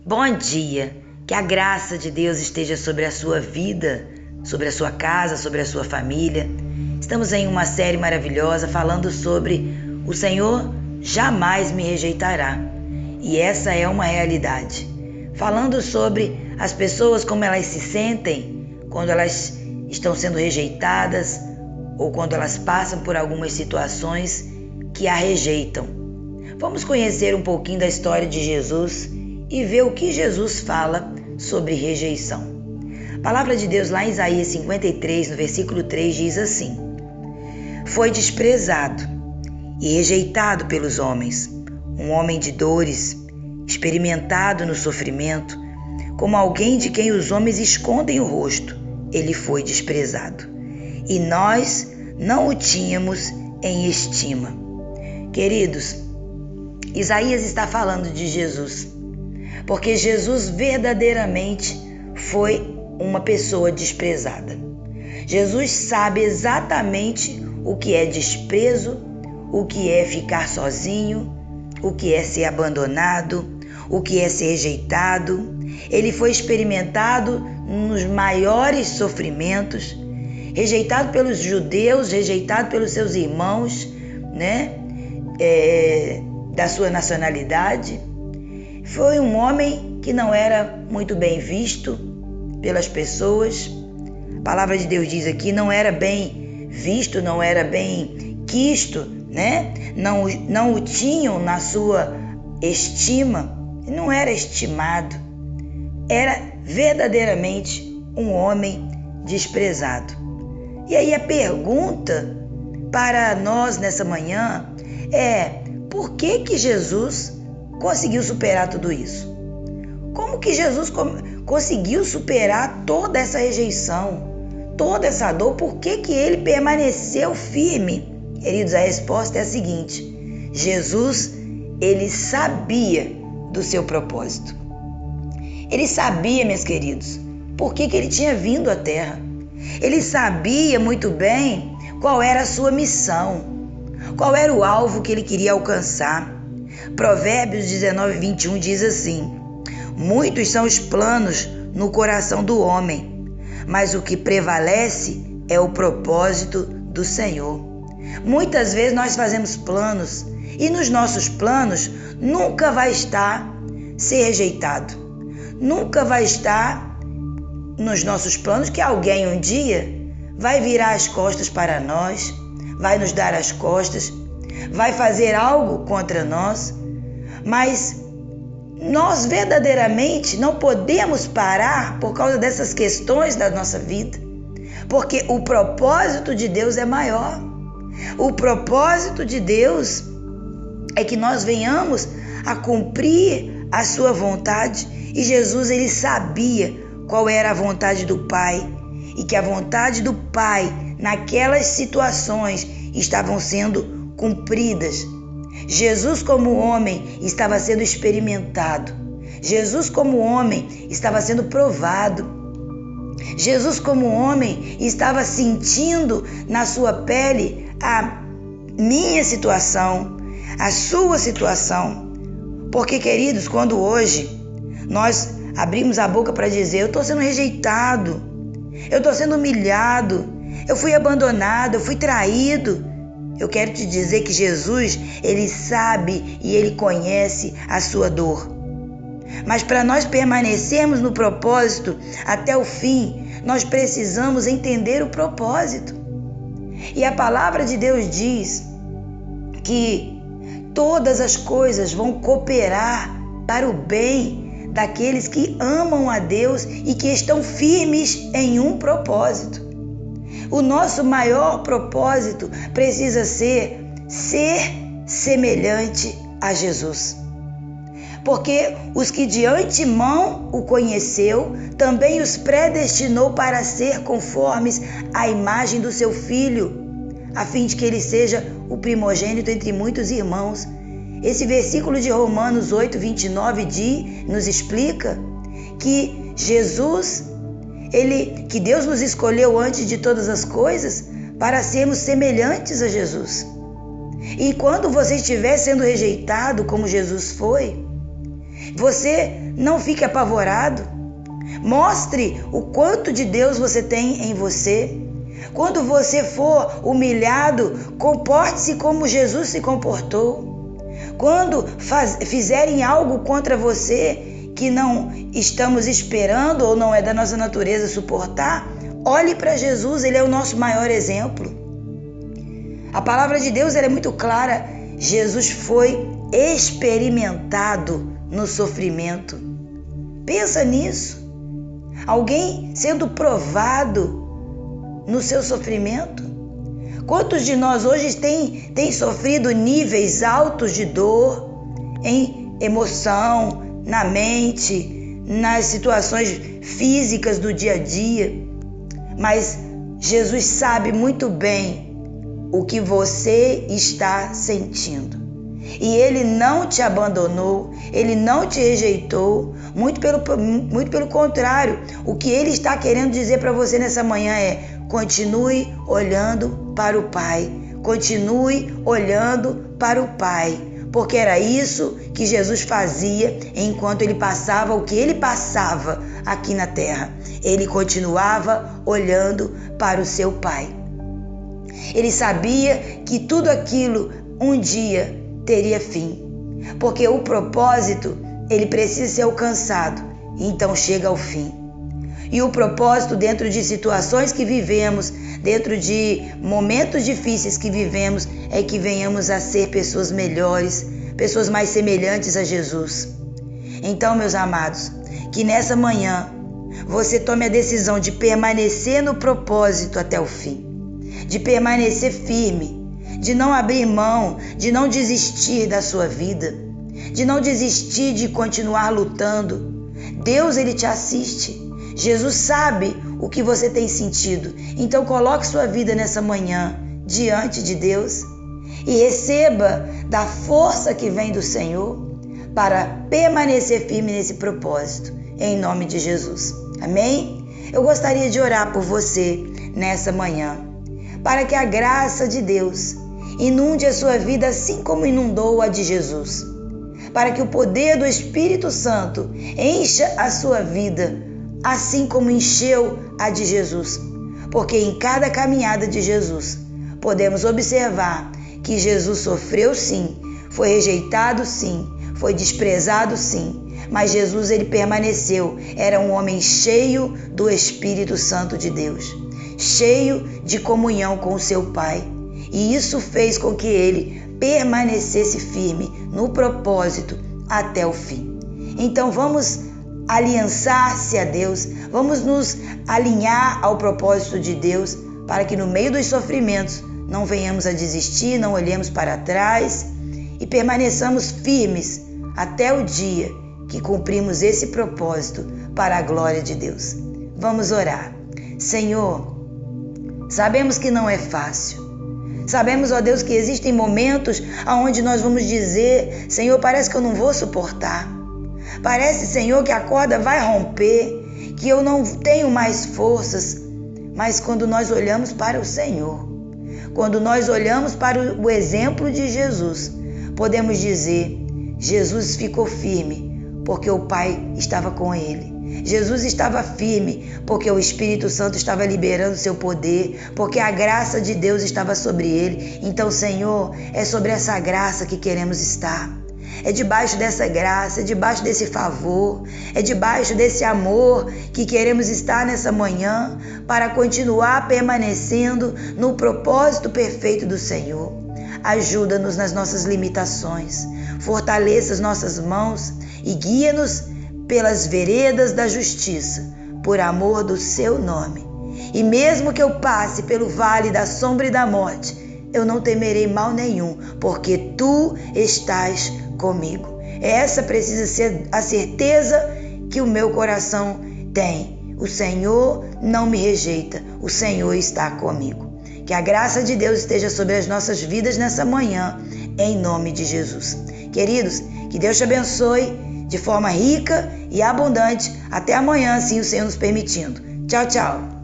Bom dia, que a graça de Deus esteja sobre a sua vida, sobre a sua casa, sobre a sua família. Estamos em uma série maravilhosa falando sobre o Senhor jamais me rejeitará. E essa é uma realidade. Falando sobre as pessoas, como elas se sentem quando elas estão sendo rejeitadas ou quando elas passam por algumas situações que a rejeitam. Vamos conhecer um pouquinho da história de Jesus e ver o que Jesus fala sobre rejeição. A palavra de Deus lá em Isaías 53, no versículo 3, diz assim: Foi desprezado e rejeitado pelos homens, um homem de dores, experimentado no sofrimento, como alguém de quem os homens escondem o rosto. Ele foi desprezado, e nós não o tínhamos em estima. Queridos, Isaías está falando de Jesus, porque Jesus verdadeiramente foi uma pessoa desprezada. Jesus sabe exatamente o que é desprezo, o que é ficar sozinho, o que é ser abandonado, o que é ser rejeitado. Ele foi experimentado nos maiores sofrimentos, rejeitado pelos judeus, rejeitado pelos seus irmãos, da sua nacionalidade. Foi um homem que não era muito bem visto pelas pessoas. A palavra de Deus diz aqui, não era bem visto, não era bem quisto, Não o tinham na sua estima, não era estimado. Era verdadeiramente um homem desprezado. E aí a pergunta para nós nessa manhã é: por que Jesus conseguiu superar tudo isso? Como que Jesus conseguiu superar toda essa rejeição, toda essa dor? Por que ele permaneceu firme? Queridos, a resposta é a seguinte: Jesus, ele sabia do seu propósito. Ele sabia, meus queridos, por que ele tinha vindo à Terra. Ele sabia muito bem qual era a sua missão, qual era o alvo que ele queria alcançar. Provérbios 19:21 diz assim: Muitos são os planos no coração do homem, mas o que prevalece é o propósito do Senhor. Muitas vezes nós fazemos planos e nos nossos planos nunca vai estar ser rejeitado. Nunca vai estar nos nossos planos que alguém um dia vai virar as costas para nós, vai nos dar as costas, vai fazer algo contra nós, mas nós verdadeiramente não podemos parar por causa dessas questões da nossa vida, porque o propósito de Deus é maior. O propósito de Deus é que nós venhamos a cumprir a sua vontade, e Jesus, ele sabia qual era a vontade do Pai, e que a vontade do Pai naquelas situações estavam sendo cumpridas. Jesus, como homem, estava sendo experimentado. Jesus, como homem, estava sendo provado. Jesus, como homem, estava sentindo na sua pele a minha situação, a sua situação. Porque, queridos, quando hoje nós abrimos a boca para dizer: eu estou sendo rejeitado, eu estou sendo humilhado, eu fui abandonado, eu fui traído, eu quero te dizer que Jesus, ele sabe e ele conhece a sua dor. Mas para nós permanecermos no propósito até o fim, nós precisamos entender o propósito. E a palavra de Deus diz que todas as coisas vão cooperar para o bem daqueles que amam a Deus e que estão firmes em um propósito. O nosso maior propósito precisa ser semelhante a Jesus. Porque os que de antemão o conheceu, também os predestinou para ser conformes à imagem do seu Filho, a fim de que ele seja o primogênito entre muitos irmãos. Esse versículo de Romanos 8:29 nos explica que Jesus, que Deus nos escolheu antes de todas as coisas para sermos semelhantes a Jesus. E quando você estiver sendo rejeitado como Jesus foi, Você não fique apavorado. Mostre o quanto de Deus você tem em você. Quando você for humilhado, comporte-se como Jesus se comportou. Quando fizerem algo contra você que não estamos esperando ou não é da nossa natureza suportar, olhe para Jesus, Ele é o nosso maior exemplo. A palavra de Deus ela é muito clara. Jesus foi experimentado no sofrimento. Pensa nisso. Alguém sendo provado no seu sofrimento. Quantos de nós hoje têm sofrido níveis altos de dor em emoção, na mente, nas situações físicas do dia a dia? Mas Jesus sabe muito bem o que você está sentindo. E Ele não te abandonou, Ele não te rejeitou, muito pelo contrário. O que Ele está querendo dizer para você nessa manhã é: continue olhando para o Pai, continue olhando para o Pai, porque era isso que Jesus fazia enquanto Ele passava o que Ele passava aqui na terra. Ele continuava olhando para o seu Pai. Ele sabia que tudo aquilo um dia teria fim, porque o propósito ele precisa ser alcançado, então chega ao fim. E o propósito dentro de situações que vivemos, dentro de momentos difíceis que vivemos, é que venhamos a ser pessoas melhores, pessoas mais semelhantes a Jesus. Então, meus amados, que nessa manhã você tome a decisão de permanecer no propósito até o fim, de permanecer firme, de não abrir mão, de não desistir da sua vida, de não desistir de continuar lutando. Deus, Ele te assiste. Jesus sabe o que você tem sentido. Então coloque sua vida nessa manhã diante de Deus e receba da força que vem do Senhor para permanecer firme nesse propósito, em nome de Jesus. Amém? Eu gostaria de orar por você nessa manhã, para que a graça de Deus inunde a sua vida assim como inundou a de Jesus, para que o poder do Espírito Santo encha a sua vida assim como encheu a de Jesus, porque em cada caminhada de Jesus podemos observar que Jesus sofreu sim, foi rejeitado sim, foi desprezado sim, mas Jesus ele permaneceu, era um homem cheio do Espírito Santo de Deus, cheio de comunhão com o seu Pai, e isso fez com que ele permanecesse firme no propósito até o fim. Então vamos aliançar-se a Deus, vamos nos alinhar ao propósito de Deus, para que no meio dos sofrimentos não venhamos a desistir, não olhemos para trás e permaneçamos firmes até o dia que cumprimos esse propósito para a glória de Deus. Vamos orar. Senhor, sabemos que não é fácil. Sabemos, ó Deus, que existem momentos onde nós vamos dizer: Senhor, parece que eu não vou suportar. Parece, Senhor, que a corda vai romper, que eu não tenho mais forças. Mas quando nós olhamos para o Senhor, quando nós olhamos para o exemplo de Jesus, podemos dizer: Jesus ficou firme porque o Pai estava com ele. Jesus estava firme porque o Espírito Santo estava liberando seu poder, porque a graça de Deus estava sobre ele. Então, Senhor, é sobre essa graça que queremos estar. É debaixo dessa graça, é debaixo desse favor, é debaixo desse amor que queremos estar nessa manhã para continuar permanecendo no propósito perfeito do Senhor. Ajuda-nos nas nossas limitações, fortaleça as nossas mãos e guia-nos pelas veredas da justiça, por amor do seu nome. E mesmo que eu passe pelo vale da sombra e da morte, eu não temerei mal nenhum, porque tu estás comigo. Essa precisa ser a certeza que o meu coração tem. O Senhor não me rejeita, o Senhor está comigo. Que a graça de Deus esteja sobre as nossas vidas nessa manhã, em nome de Jesus. Queridos, que Deus te abençoe de forma rica e abundante. Até amanhã, assim o Senhor nos permitindo. Tchau, tchau.